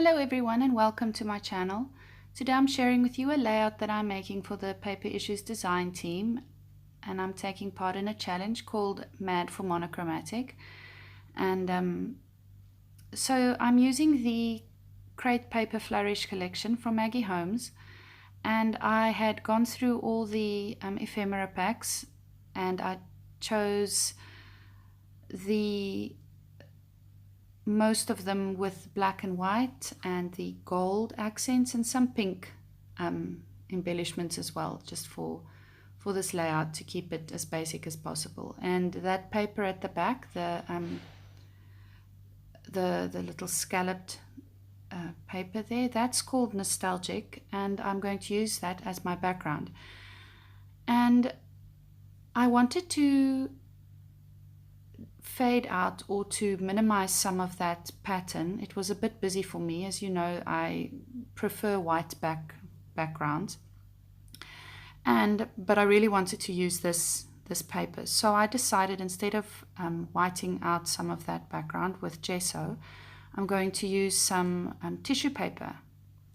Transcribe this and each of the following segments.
Hello everyone and welcome to my channel. Today I'm sharing with you a layout that I'm making for the Paper Issues design team, and I'm taking part in a challenge called Mad for Monochromatic. And so I'm using the Crate Paper Flourish collection from Maggie Holmes, and I had gone through all the ephemera packs and I chose most of them with black and white and the gold accents and some pink embellishments as well, just for this layout to keep it as basic as possible. And that paper at the back, the little scalloped paper there, that's called Nostalgic, and I'm going to use that as my background. And I wanted to fade out or to minimize some of that pattern. It was a bit busy for me. As you know, I prefer white backgrounds, but I really wanted to use this paper, so I decided instead of whiting out some of that background with gesso, I'm going to use some tissue paper,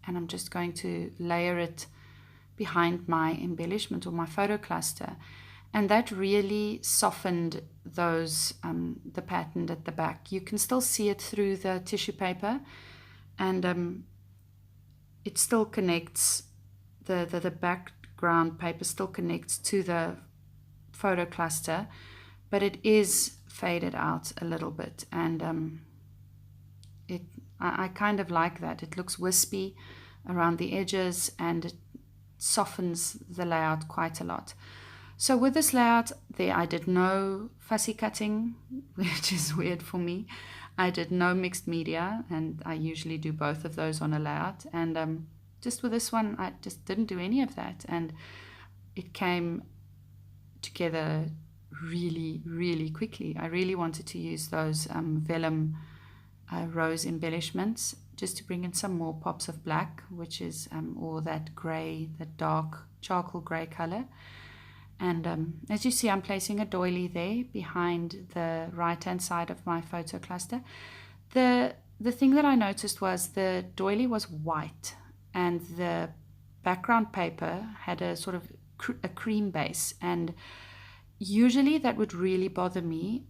and I'm just going to layer it behind my embellishment or my photo cluster. And that really softened those the pattern at the back. You can still see it through the tissue paper, and it still connects, the background paper still connects to the photo cluster, but it is faded out a little bit, and I kind of like that. It looks wispy around the edges and it softens the layout quite a lot. So with this layout there, I did no fussy cutting, which is weird for me. I did no mixed media, and I usually do both of those on a layout. And just with this one, I just didn't do any of that. And it came together really, really quickly. I really wanted to use those vellum rose embellishments just to bring in some more pops of black, which is, or that grey, that dark charcoal grey color. And as you see, I'm placing a doily there behind the right-hand side of my photo cluster. The thing that I noticed was the doily was white and the background paper had a sort of a cream base, and usually that would really bother me,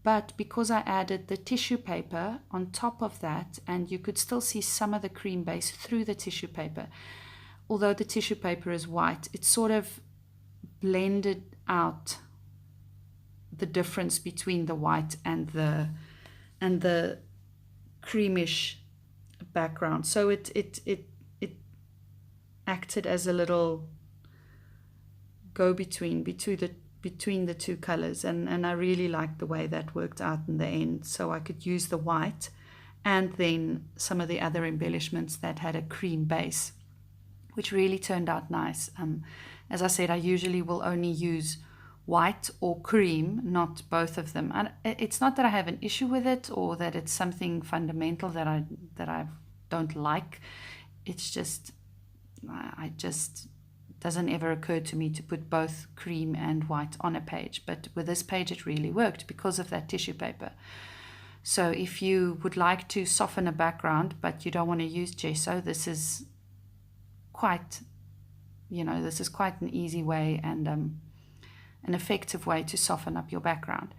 but because I added the tissue paper on top of that, and you could still see some of the cream base through the tissue paper, although the tissue paper is white, it sort of blended out the difference between the white and the creamish background. So it acted as a little go-between between the two colors, and I really liked the way that worked out in the end. So I could use the white and then some of the other embellishments that had a cream base, which really turned out nice. As I said, I usually will only use white or cream, not both of them. And it's not that I have an issue with it or that it's something fundamental that I don't like. It's just, doesn't ever occur to me to put both cream and white on a page. But with this page, it really worked because of that tissue paper. So if you would like to soften a background, but you don't want to use gesso, this is quite an easy way and an effective way to soften up your background.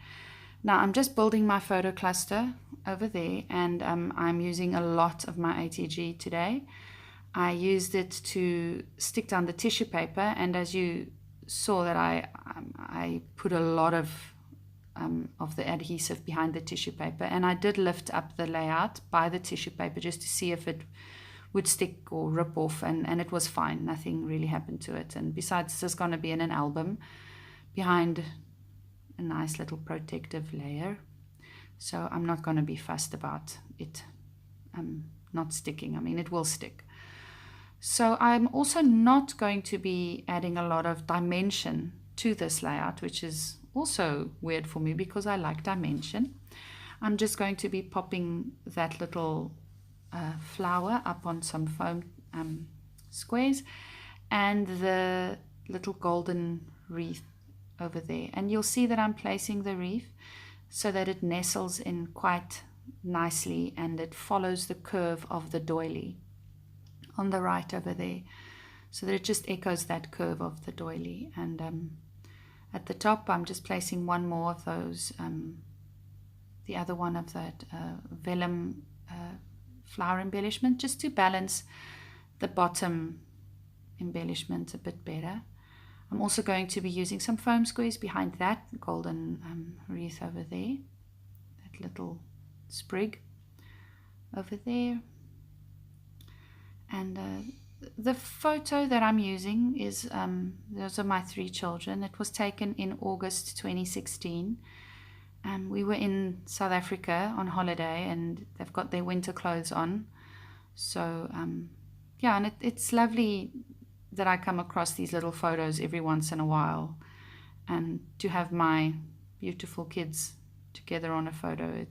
Now I'm just building my photo cluster over there, and I'm using a lot of my ATG today. I used it to stick down the tissue paper, and as you saw that I put a lot of the adhesive behind the tissue paper, and I did lift up the layout by the tissue paper just to see if it would stick or rip off, and it was fine. Nothing really happened to it. And besides, this is going to be in an album behind a nice little protective layer, so I'm not going to be fussed about it not sticking. I mean, it will stick. So I'm also not going to be adding a lot of dimension to this layout, which is also weird for me because I like dimension. I'm just going to be popping that little flower up on some foam squares and the little golden wreath over there. And you'll see that I'm placing the wreath so that it nestles in quite nicely, and it follows the curve of the doily on the right over there, so that it just echoes that curve of the doily. And at the top I'm just placing one more of those, the other one of that vellum flower embellishment, just to balance the bottom embellishment a bit better. I'm also going to be using some foam squares behind that golden wreath over there, that little sprig over there. And the photo that I'm using is, those are my 3 children. It was taken in August 2016. We were in South Africa on holiday, and they've got their winter clothes on. So yeah, and it's lovely that I come across these little photos every once in a while, and to have my beautiful kids together on a photo,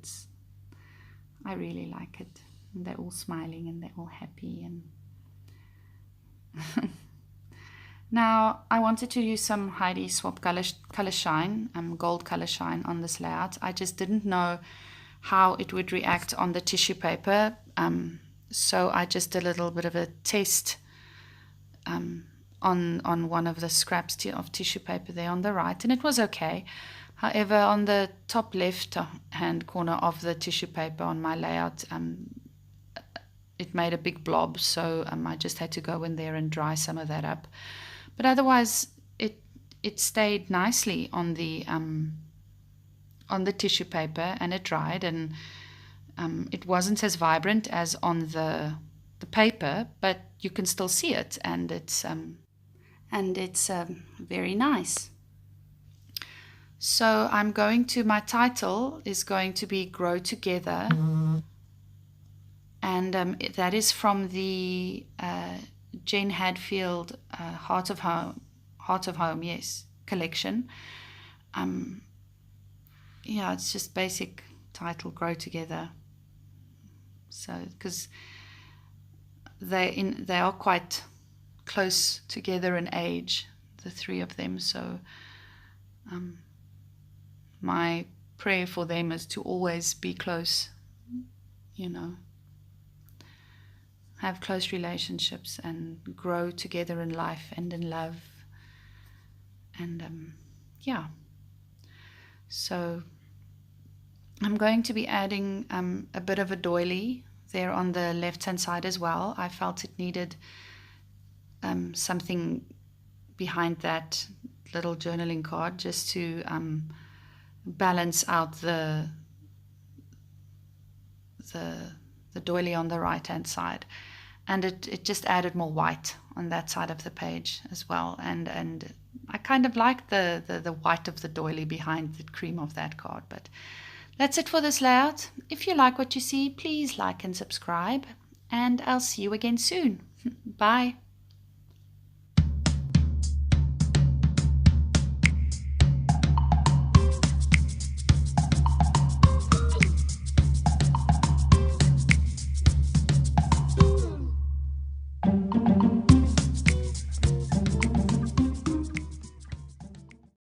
I really like it. And they're all smiling and they're all happy. And now I wanted to use some Heidi Swap color shine, gold color shine on this layout. I just didn't know how it would react on the tissue paper, so I just did a little bit of a test on one of the scraps of tissue paper there on the right, and it was okay. However, on the top left hand corner of the tissue paper on my layout, it made a big blob, so I just had to go in there and dry some of that up. But otherwise, it stayed nicely on the tissue paper, and it dried, and it wasn't as vibrant as on the paper, but you can still see it, and it's very nice. So my title is going to be Grow Together, and that is from the Jen Hadfield Heart of Home, yes, collection. Yeah, it's just basic title, Grow Together. So because they are quite close together in age, the 3 of them. So my prayer for them is to always be close, have close relationships and grow together in life and in love. And yeah, so I'm going to be adding a bit of a doily there on the left hand side as well. I felt it needed something behind that little journaling card, just to balance out the doily on the right hand side, and it just added more white on that side of the page as well, and I kind of like the white of the doily behind the cream of that card. But that's it for this layout. If you like what you see, please like and subscribe, and I'll see you again soon. Bye.